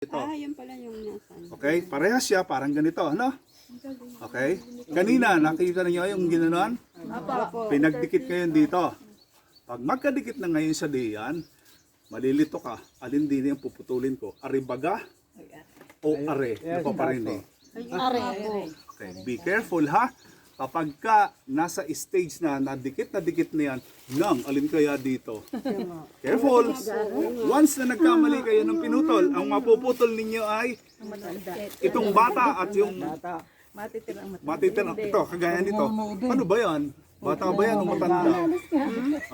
Ito. Yun pala yung nasan. Okay, parehas siya, parang ganito, ano? Okay? Kanina, nakikita niyo yung ginanon? Opo. Pinagdikit ngayon dito. Pag magkadikit na ngayon sa diyan, malilito ka. Alin din yung puputulin ko? Aribaga o are? Napaparinig. Are. Okay, be careful ha. Kapag ka nasa stage na dikit na yan, nang alin kaya dito? Careful! Once na nagkamali kayo ng pinutol, ang mapuputol ninyo ay itong bata at yung matitira. Ito, kagaya nito. Ano ba yan? Bata ba yan o matanda?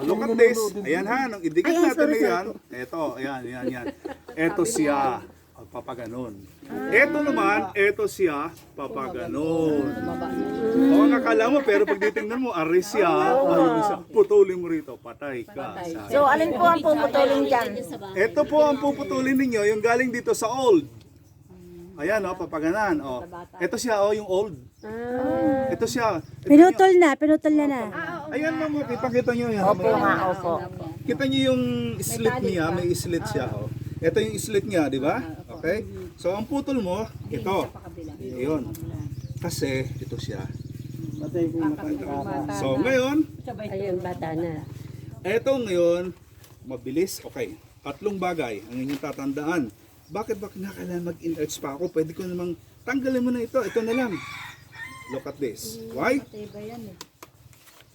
Look at this. Ayan ha, nung idikit natin na yan. Ito, ayan. Ito siya. Papaganon. Ito naman, ito siya, papaganon. O ang akala mo, pero pag titingnan mo, aris siya, putulin mo rito, patay ka. So, alin po ang puputulin dyan? Ito po ang puputulin ninyo, yung galing dito sa old. Ayan o, papaganan. O. Ito siya, yung old. Ito siya. Pinutol na na. Ayan mo, ipakita nyo yan. Opo nga, opo. Kita nyo yung slit niya, may slit siya. O. Ito yung slit niya, di ba? Okay? So, ang putol mo, ito. Ayun. Kasi, ito siya. So, ngayon, Ayun, bata na. ito ngayon, mabilis. Okay. Tatlong bagay ang inyong tatandaan. Bakit ba kinakailangan mag-enlarge pa ako? Pwede ko namang tanggalin mo na ito. Ito na lang. Look at this. Why?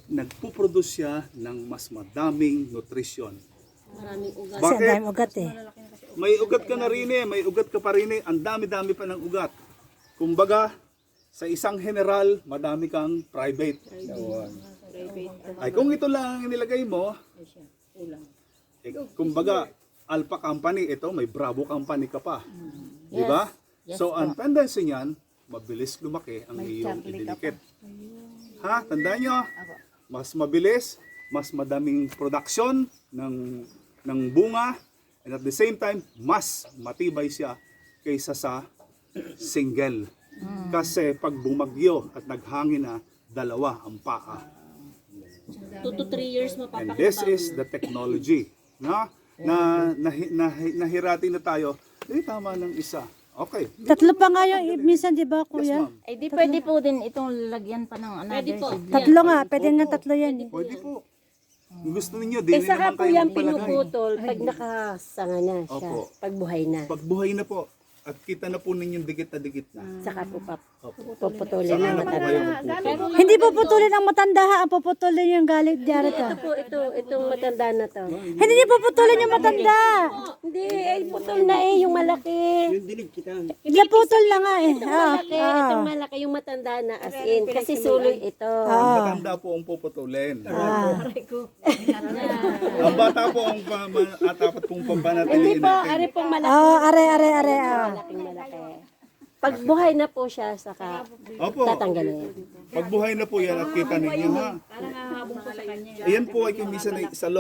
Nagpuproduce siya ng mas madaming nutrition. Maraming ugat. Kasi ang Bakit? dami ugat eh. May ugat ka na rin eh. May ugat ka pa rin eh. Ang dami-dami pa ng ugat. Kumbaga, sa isang general, madami kang private. Ay, kung ito lang ang inilagay mo, kumbaga, Alpha Company, ito, may Bravo Company ka pa. Di ba? So, ang tendency niyan, mabilis lumaki ang iyong idinikit. Ha? Tandaan nyo, mas mabilis, mas madaming production ng bunga, and at the same time, mas matibay siya kaysa sa single. Kasi pag bumagyo at naghangin na, dalawa ang paa. 2 to 3 years And mapapakabang. this is the technology. Nahirati na tayo. Tama ng isa. Okay. Tatlo pa nga yung minsan, di ba, Yes, kuya? ma'am. Eh di pwede po din itong lagyan pa ng Pwede po. another. Tatlo nga, pwede nga tatlo yan eh. Pwede po. Kung gusto ninyo, di Eh saka naman po kayo yan magpalagay. pinuputol pag nakasanga na siya, Opo. pag buhay na. Pagbuhay na po. At kita na po ninyong dikit na. Saka po Opo. puputulin Saan na na po matanda. kayo magpuputol? Hindi puputulin ang matanda ha, ang puputulin yung galing diyari to. Itong matanda na to. Hindi niya puputulin yung matanda. Hindi, putol na yung malaki. Naputol na nga eh. Malaki, itong malaki yung matanda na as in. Kasi suloy ito. Ang matanda po ang puputulin. Ang bata po ang dapat pong Hindi pampanatiliin po, natin. ari pong malaki. Are. Malaking malaki. Pag buhay na po siya, saka Opo. tatanggalin. Pagbuhay na po yan at kita ninyo ha. Ayan po ay kung minsan ay sa